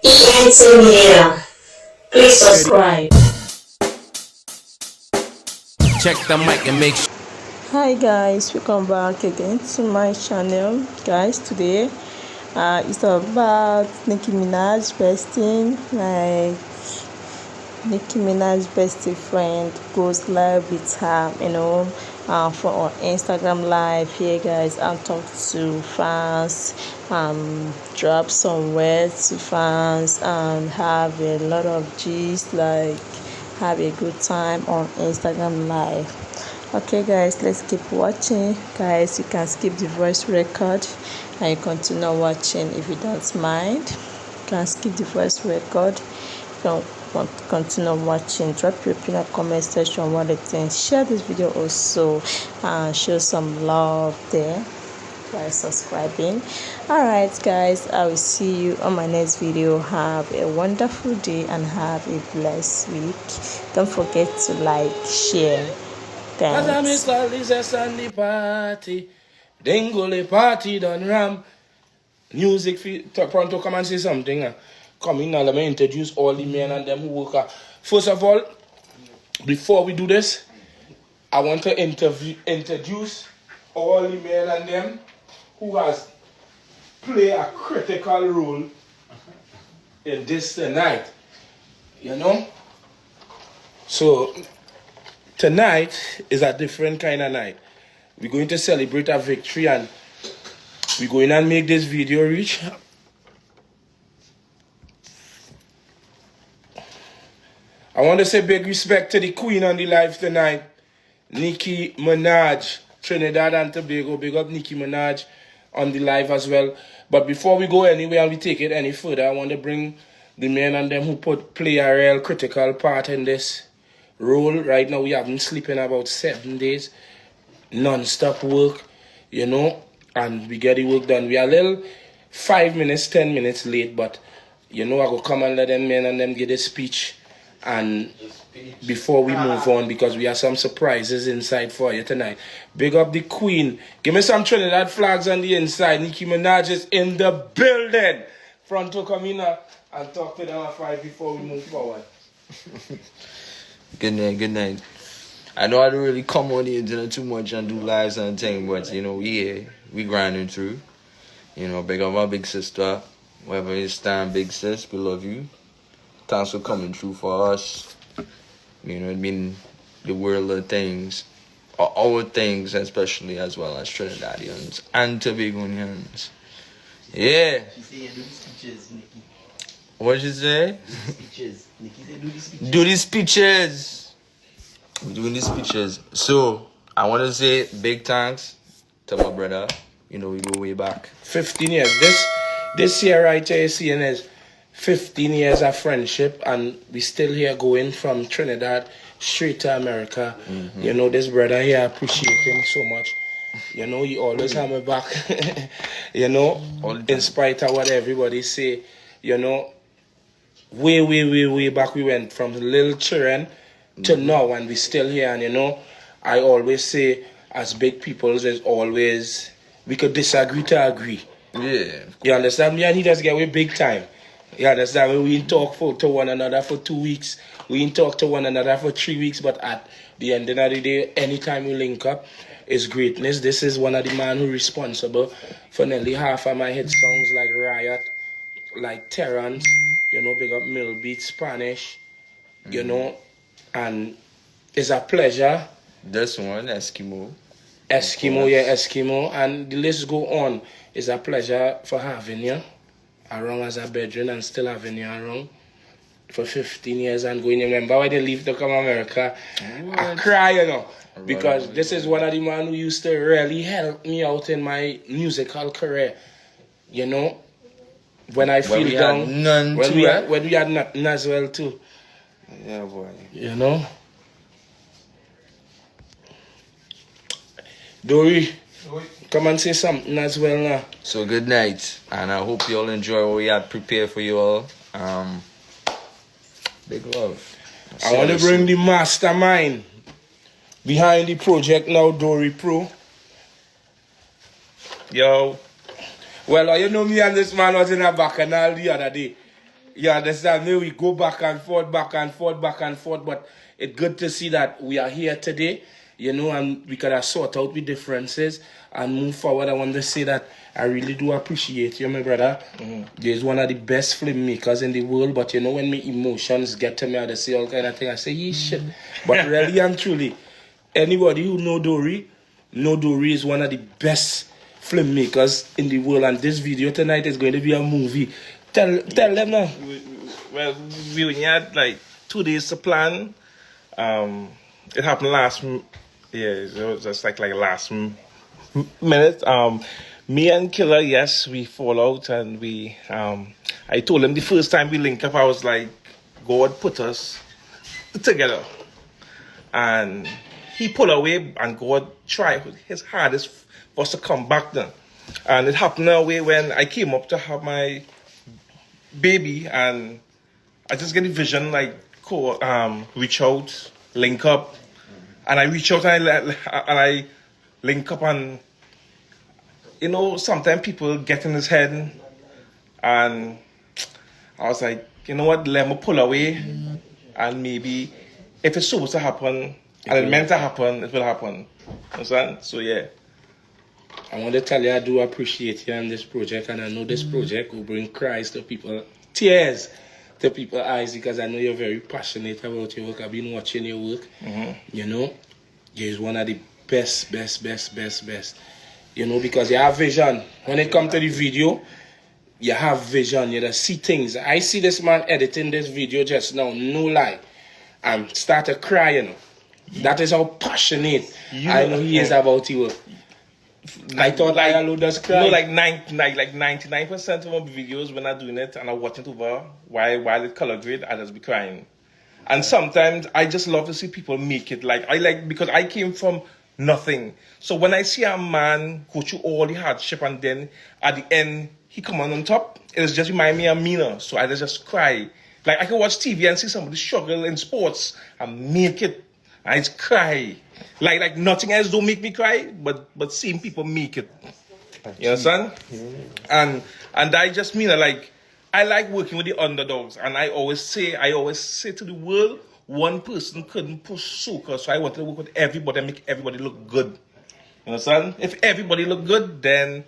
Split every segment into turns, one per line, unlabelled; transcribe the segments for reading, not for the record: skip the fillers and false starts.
ENT Media. Please subscribe.
Check the mic and make sure.
Hi guys, welcome back again to my channel. Guys, today it's about Nicki Minaj besting. Like Nicki Minaj bestie friend goes live with her, for on Instagram live. Here guys, I'm talking to fans, drop some words to fans and have a lot of gist, like have a good time on Instagram live. Okay guys, let's keep watching. Guys, you can skip the voice record and you continue watching if you don't mind. You can skip the voice record. You don't want to continue watching. Drop your opinion comment section what you think. Share this video also and show some love there by subscribing. Alright guys, I will see you on my next video. Have a wonderful day and have a blessed week. Don't forget to like, share.
As I miss all this Sunday party, Dingole party done ram. Music pronto come and say something. Come in now, let me introduce all the men and them who work. First of all, before we do this, I want to introduce all the men and them who has played a critical role in this tonight. You know? So tonight is a different kind of night. We're going to celebrate a victory and we're going to make this video reach. I want to say big respect to the queen on the live tonight, Nicki Minaj, Trinidad and Tobago. Big up Nicki Minaj on the live as well. But before we go anywhere and we take it any further, I want to bring the men and them who play a real critical part in this role. Right now we have been sleeping about 7 days, non-stop work, and we get the work done. We are a little 5 minutes, 10 minutes late, but I go come and let them men and them get a speech and before we move on, because we have some surprises inside for you tonight. Big up the queen. Give me some Trinidad flags on the inside. Nicki Minaj is in the building. Front to come in and talk to them at 5 before we move forward.
Good night. I know I don't really come on the internet too much and do lives and things, but we grinding through. Big up my big sister. Wherever you stand, big sis, we love you. Thanks for coming through for us. It been the world of things, or our things especially, as well as Trinidadians and Tobagonians. Yeah.
She said do the speeches, Nicki.
What'd you say?
Speeches. Nicki said do the speeches.
Do these speeches. We're doing these speeches. So, I want to say big thanks to my brother. We go way back.
15 years. This year right here, you're seeing is 15 years of friendship, and we still here going from Trinidad straight to America. Mm-hmm. This brother here, I appreciate him so much. He always have my back. In spite of what everybody say, way back we went from little children to now, and we still here. And I always say, as big peoples, there's always, we could disagree to agree.
Yeah.
You understand me? And he just get away big time. You understand? We didn't talk to one another for 2 weeks. We didn't talk to one another for 3 weeks. But at the end of the day, anytime we link up, it's greatness. This is one of the man who responsible for nearly half of my hit songs like Riot, like Terrence, big up Mill Beat, Spanish, and it's a pleasure.
This one, Eskimo.
Eskimo, and the list go on. It's a pleasure for having you around as a bedroom and still having you around for 15 years and going. Remember when they leave to come to America? What? I cry, because this is one of the men who used to really help me out in my musical career. When I feel down, when we had nothing as well too.
Yeah, boy.
Dory, come and say something as well now.
So good night, and I hope you all enjoy what we had prepared for you all. Big love.
I want to bring the mastermind behind the project now, Dory Pro. Yo. Well, me and this man was in a bacchanal the other day. You understand me? We go back and forth, back and forth, back and forth, but it's good to see that we are here today, you know, and we could have sort out the differences and move forward. I want to say that I really do appreciate you, my brother. You're one of the best filmmakers in the world, but you know, when my emotions get to me, I just say all kind of things. I say, yeah, shit. But really and truly, anybody who know Dory is one of the best filmmakers in the world, and this video tonight is going to be a movie. Tell them now.
Well, we only had like 2 days to plan. It happened it was just like last minute. Me and Killer, yes, we fall out, and I told him the first time we linked up, I was like, God put us together, and he pulled away, and God tried his hardest for us to come back then. And it happened that way when I came up to have my baby, and I just get a vision like reach out, link up, and I reach out and I link up, and you know, sometimes people get in his head, and I was like, you know what, let me pull away, and maybe if it's supposed to happen and it's meant to happen, it will happen. Understand? So yeah.
I want to tell you I do appreciate you on this project, and I know this project will bring cries to people, tears to people's eyes, because I know you're very passionate about your work. I've been watching your work. You know, you're one of the best. You know, because you have vision. When it comes to the video, you have vision. You just see things. I see this man editing this video just now, no lie, and started crying. That is how passionate I know he is about your work. I thought like I just cry.
You know, like 99% of my videos when I'm doing it and I'm watching it over while it color grade, I just be crying. And sometimes I just love to see people make it. Because I came from nothing. So when I see a man go through all the hardship and then at the end he come on top, it just remind me of Mina. So I just cry. Like I can watch TV and see somebody struggle in sports and make it. I just cry. Like nothing else don't make me cry, but seeing people make it. You understand? And I just mean like I like working with the underdogs, and I always say to the world, one person couldn't push soca, so I wanted to work with everybody and make everybody look good. You understand? If everybody look good, then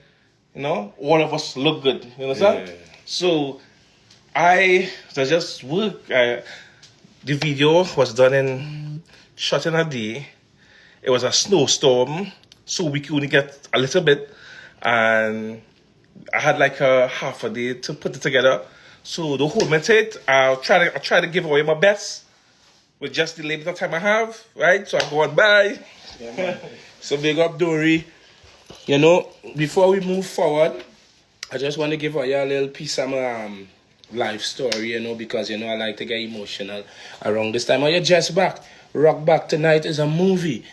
you know all of us look good. You understand? Yeah. So I just work. The video was shot in a day. It was a snowstorm, so we could only get a little bit, and I had like a half a day to put it together. So don't hold me to it. I'll try to give away my best with just the limited time I have, right? So I go on by.
Yeah, so big up Dory. You know, before we move forward, I just want to give you a little piece of my life story, you know, because you know I like to get emotional around this time. Are you just back? Rock Back Tonight is a movie,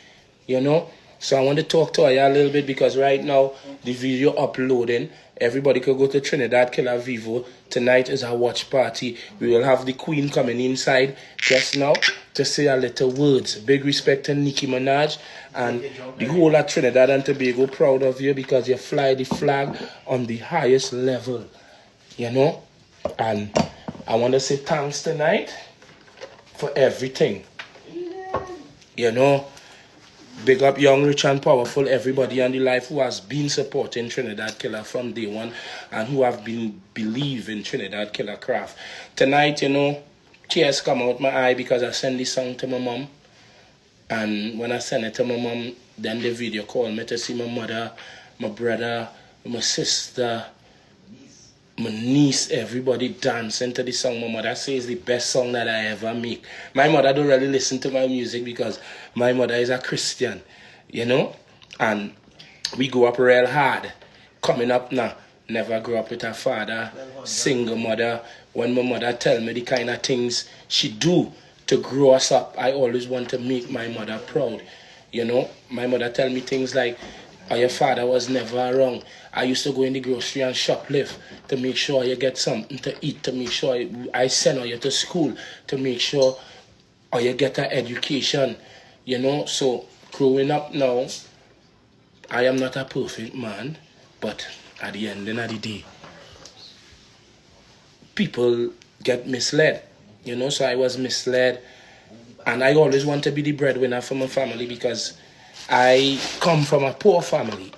you know. So I want to talk to you a little bit, because right now the video uploading. Everybody could go to Trinidad Killer Vivo. Tonight is our watch party. We will have the Queen coming inside just now to say a little words. Big respect to Nicki Minaj and the whole of Trinidad and Tobago. Proud of you because you fly the flag on the highest level, you know. And I want to say thanks tonight for everything. You know, big up Young, Rich and Powerful, everybody on the life who has been supporting Trinidad Killer from day one and who have been believing Trinidad Killer craft. Tonight, you know, tears come out my eye because I send this song to my mom. And when I send it to my mom, then the video called me to see my mother, my brother, my sister, my niece, everybody dancing to the song. My mother says the best song that I ever make. My mother don't really listen to my music because my mother is a Christian, you know, and we grew up real hard. Coming up now, never grew up with a father, single mother. When my mother tell me the kind of things she do to grow us up, I always want to make my mother proud, you know. My mother tell me things like, oh, your father was never around. I used to go in the grocery and shoplift to make sure you get something to eat, to make sure I send you to school, to make sure or you get an education, you know. So growing up now, I am not a perfect man, but at the end of the day, people get misled. So I was misled, and I always want to be the breadwinner for my family because I come from a poor family.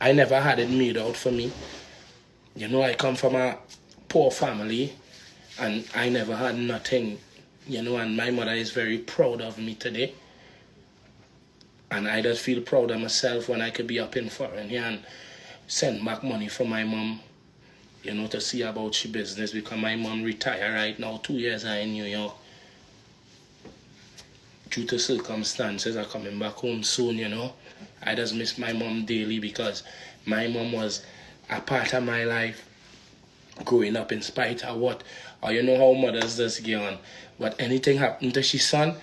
I never had it made out for me. I come from a poor family, and I never had nothing. And my mother is very proud of me today. And I just feel proud of myself when I could be up in foreign here and send back money for my mom, to see about she business, because my mom retired right now, 2 years in New York. Due to circumstances, I'm coming back home soon, I just miss my mom daily because my mom was a part of my life growing up in spite of what. Or how mothers just get on. But anything happen to she son,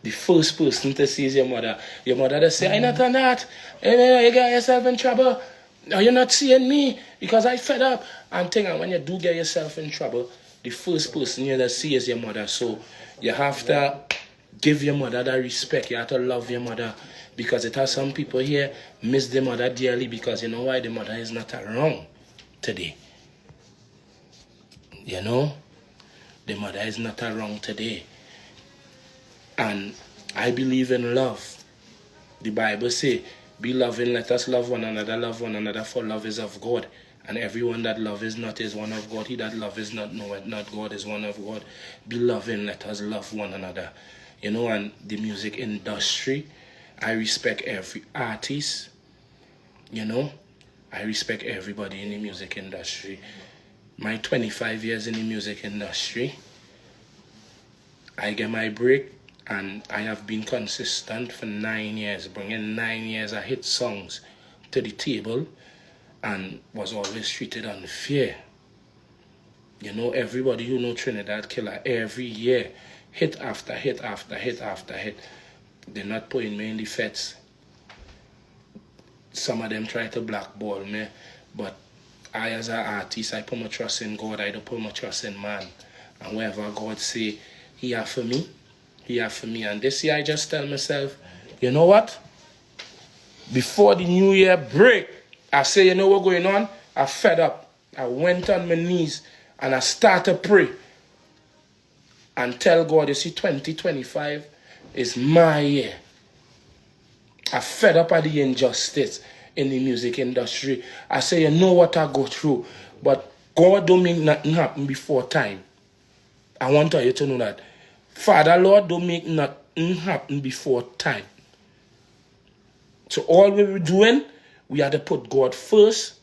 the first person to see is your mother. Your mother just say, I not on that. You got yourself in trouble. No, you're not seeing me because I fed up. I'm thinking when you do get yourself in trouble, the first person you just see is your mother. So you have to give your mother that respect. You have to love your mother. Because it has some people here miss their mother dearly because you know why? The mother is not around today. The mother is not around today. And I believe in love. The Bible says, be loving, let us love one another, for love is of God. And everyone that love is not is one of God. He that love is not God is one of God. Be loving, let us love one another. And the music industry, I respect every artist. I respect everybody in the music industry. My 25 years in the music industry, I get my break, and I have been consistent for 9 years, bringing 9 years of hit songs to the table, and was always treated unfair. Everybody Trinidad Killer, every year, hit after hit after hit after hit. They're not putting me in the feds. Some of them try to blackball me, but I, as an artist, I put my trust in God. I don't put my trust in man. And wherever God say, He have for me, He have for me. And this year, I just tell myself, you know what? Before the new year break, I say, you know what's going on? I fed up. I went on my knees and I started to pray and tell God, you see, 2025 is my year. I fed up at the injustice in the music industry. I say, you know what I go through, but God don't make nothing happen before time. I want you to know that. Father, Lord, don't make nothing happen before time. So all we're doing, we have to put God first,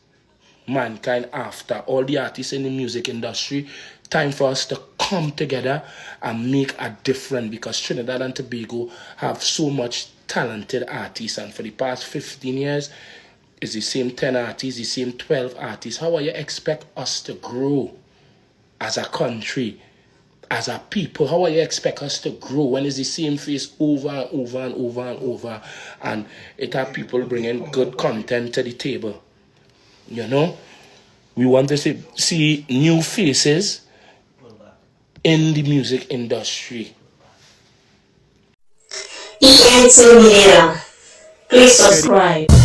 mankind after. All the artists in the music industry, time for us to come together and make a difference, because Trinidad and Tobago have so much talented artists, and for the past 15 years, it's the same 10 artists, the same 12 artists. How will you expect us to grow as a country, as a people? How will you expect us to grow when it's the same face over and over and over and over, and it have people bringing good content to the table? We want to see new faces in the music industry.
ENT Media. Please subscribe.